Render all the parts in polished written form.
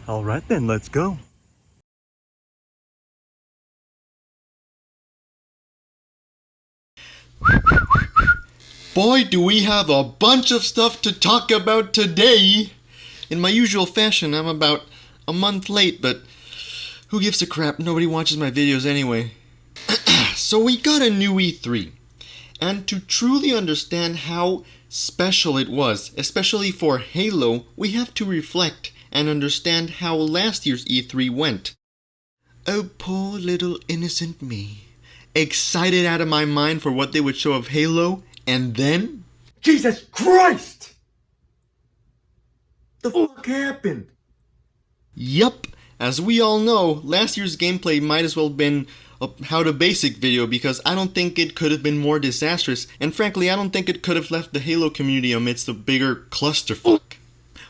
Alright then, let's go. Boy, do we have a bunch of stuff to talk about today! In my usual fashion, I'm about a month late, but who gives a crap? Nobody watches my videos anyway. So we got a new E3. And to truly understand how special it was, especially for Halo, we have to reflect and understand how last year's E3 went. Oh, poor little innocent me. Excited out of my mind for what they would show of Halo, and then... Jesus Christ! The fuck happened? Yup, as we all know, last year's gameplay might as well have been a How to Basic video because I don't think it could have been more disastrous, and frankly I don't think it could have left the Halo community amidst a bigger clusterfuck.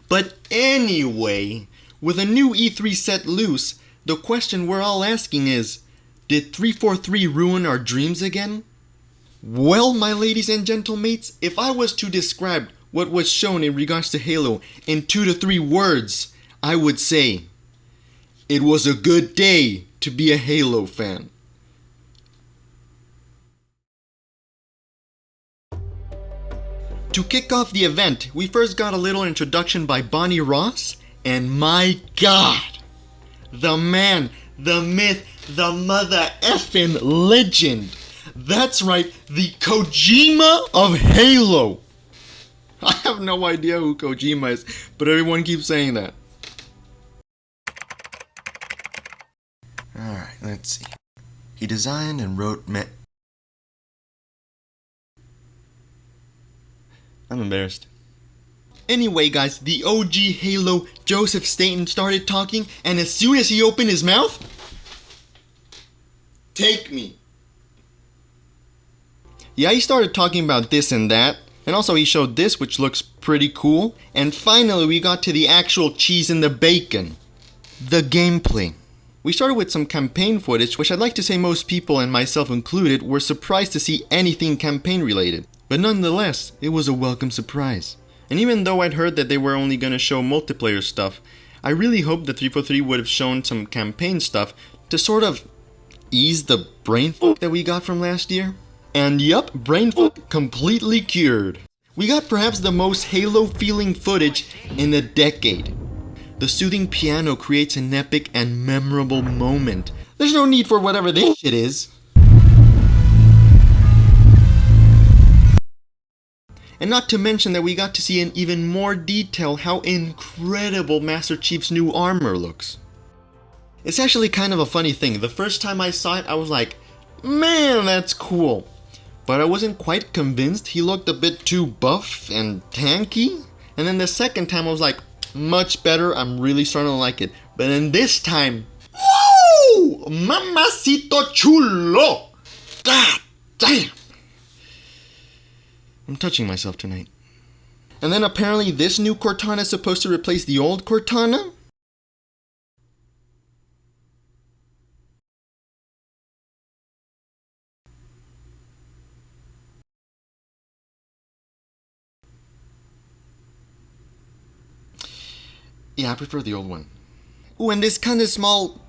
But anyway, with a new E3 set loose, the question we're all asking is, did 343 ruin our dreams again? Well, my ladies and gentlemates, if I was to describe what was shown in regards to Halo in 2 to 3 words, I would say, it was a good day to be a Halo fan. To kick off the event, we first got a little introduction by Bonnie Ross, and my god, the man, the myth, the mother effing legend. That's right, the Kojima of Halo. I have no idea who Kojima is, but everyone keeps saying that. Alright, let's see. He designed and wrote I'm embarrassed. Anyway guys, the OG Halo Joseph Staten started talking, and as soon as he opened his mouth, take me. Yeah, he started talking about this and that, and also he showed this, which looks pretty cool, and finally we got to the actual cheese and the bacon. The gameplay. We started with some campaign footage, which I'd like to say most people, and myself included, were surprised to see anything campaign related. But nonetheless, it was a welcome surprise. And even though I'd heard that they were only going to show multiplayer stuff, I really hoped that 343 would have shown some campaign stuff to sort of ease the brain fuck that we got from last year. And yup, brain fuck completely cured. We got perhaps the most Halo feeling footage in a decade. The soothing piano creates an epic and memorable moment. There's no need for whatever this shit is. And not to mention that we got to see in even more detail how incredible Master Chief's new armor looks. It's actually kind of a funny thing. The first time I saw it, I was like, man, that's cool. But I wasn't quite convinced. He looked a bit too buff and tanky. And then the second time I was like, much better. I'm really starting to like it. But then this time, woo! Mamacito chulo! God damn! I'm touching myself tonight. And then apparently this new Cortana is supposed to replace the old Cortana? Yeah, I prefer the old one. Ooh, and this kind of small,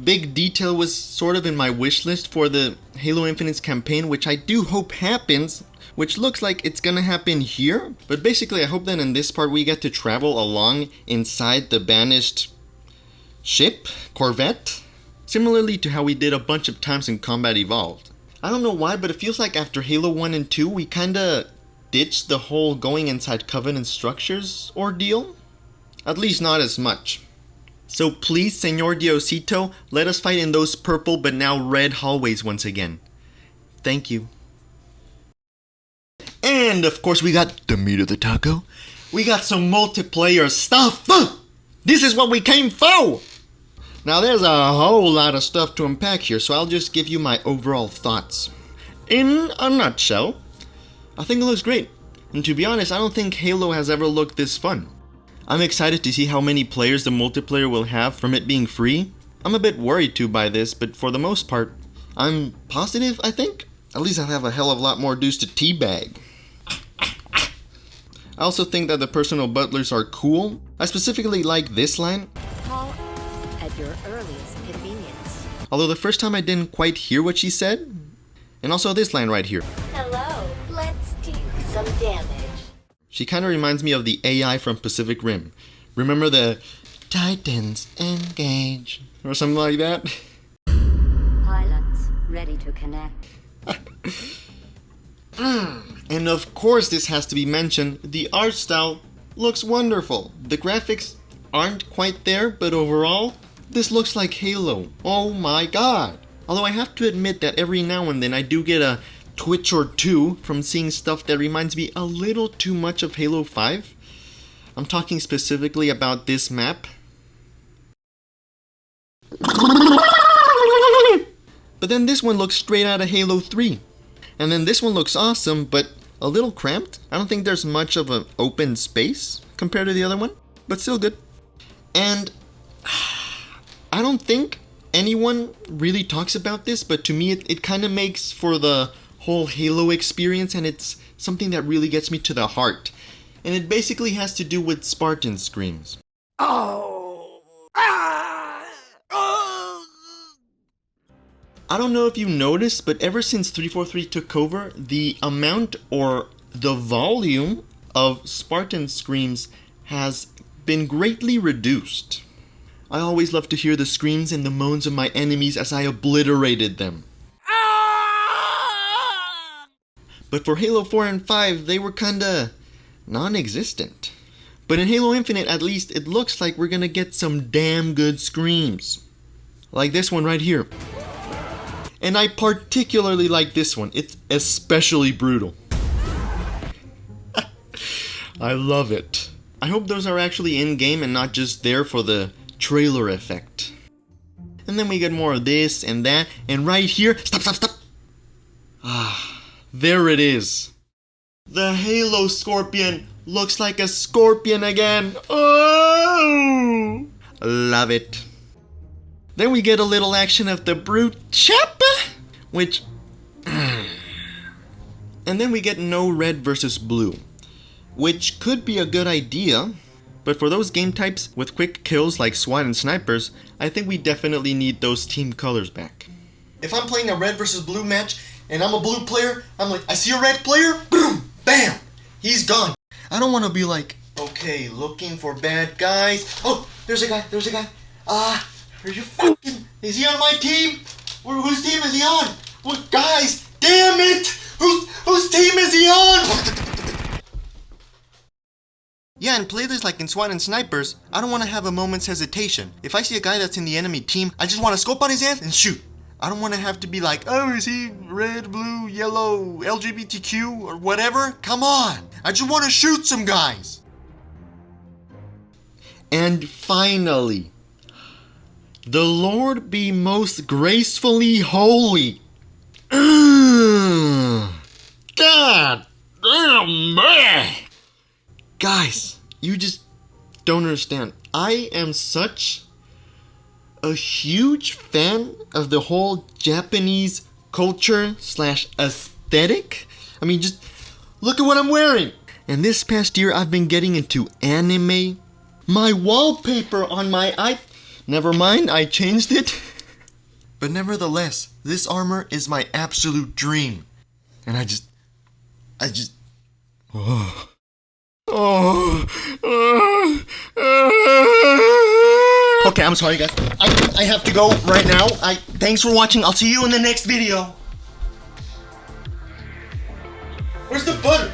big detail was sort of in my wish list for the Halo Infinite's campaign, which I do hope happens, which looks like it's gonna happen here. But basically, I hope that in this part we get to travel along inside the banished ship, Corvette, similarly to how we did a bunch of times in Combat Evolved. I don't know why, but it feels like after Halo 1 and 2, we kinda ditched the whole going inside Covenant structures ordeal. At least not as much. So please, Senor Diosito, let us fight in those purple but now red hallways once again. Thank you. And of course we got the meat of the taco. We got some multiplayer stuff. This is what we came for! Now there's a whole lot of stuff to unpack here, so I'll just give you my overall thoughts. In a nutshell, I think it looks great. And to be honest, I don't think Halo has ever looked this fun. I'm excited to see how many players the multiplayer will have from it being free. I'm a bit worried too by this, but for the most part, I'm positive, I think. At least I'll have a hell of a lot more dudes to teabag. I also think that the personal butlers are cool. I specifically like this line. Call earliest convenience. Although the first time I didn't quite hear what she said. And also this line right here. Hello, let's do some damage. She kind of reminds me of the AI from Pacific Rim. Remember the Titans engage or something like that? Pilots, ready to connect. And of course this has to be mentioned, the art style looks wonderful. The graphics aren't quite there, but overall, this looks like Halo. Oh my god! Although I have to admit that every now and then I do get a twitch or two from seeing stuff that reminds me a little too much of Halo 5. I'm talking specifically about this map. But then this one looks straight out of Halo 3. And then this one looks awesome, but a little cramped. I don't think there's much of an open space compared to the other one, but still good. And I don't think anyone really talks about this, but to me it kind of makes for the whole Halo experience, and it's something that really gets me to the heart. And it basically has to do with Spartan screams. I don't know if you noticed, but ever since 343 took over, the amount or the volume of Spartan screams has been greatly reduced. I always love to hear the screams and the moans of my enemies as I obliterated them. But for Halo 4 and 5, they were kinda non-existent. But in Halo Infinite, at least, it looks like we're gonna get some damn good screams. Like this one right here. And I particularly like this one. It's especially brutal. I love it. I hope those are actually in-game and not just there for the trailer effect. And then we get more of this and that. And right here, stop. Ah, there it is. The Halo Scorpion looks like a scorpion again. Oh, love it. Then we get a little action of the brute chap, which... And then we get no red versus blue, which could be a good idea, but for those game types with quick kills like SWAT and snipers, I think we definitely need those team colors back. If I'm playing a red versus blue match, and I'm a blue player, I'm like, I see a red player, boom, bam, he's gone. I don't want to be like, okay, looking for bad guys. Oh, there's a guy. Are you fucking... Is he on my team? Whose team is he on? What, guys? Damn it! Whose team is he on? Yeah, and play this like in SWAT and snipers, I don't want to have a moment's hesitation. If I see a guy that's in the enemy team, I just want to scope on his ass and shoot. I don't want to have to be like, oh, is he red, blue, yellow, LGBTQ, or whatever? Come on! I just want to shoot some guys! And finally... The Lord be most gracefully holy. God damn man. Guys, you just don't understand. I am such a huge fan of the whole Japanese culture / aesthetic. I mean, just look at what I'm wearing. And this past year, I've been getting into anime. My wallpaper on my iPad. Never mind, I changed it. But nevertheless, this armor is my absolute dream. And I just... Okay, I'm sorry guys. I have to go right now. Thanks for watching. I'll see you in the next video. Where's the butter?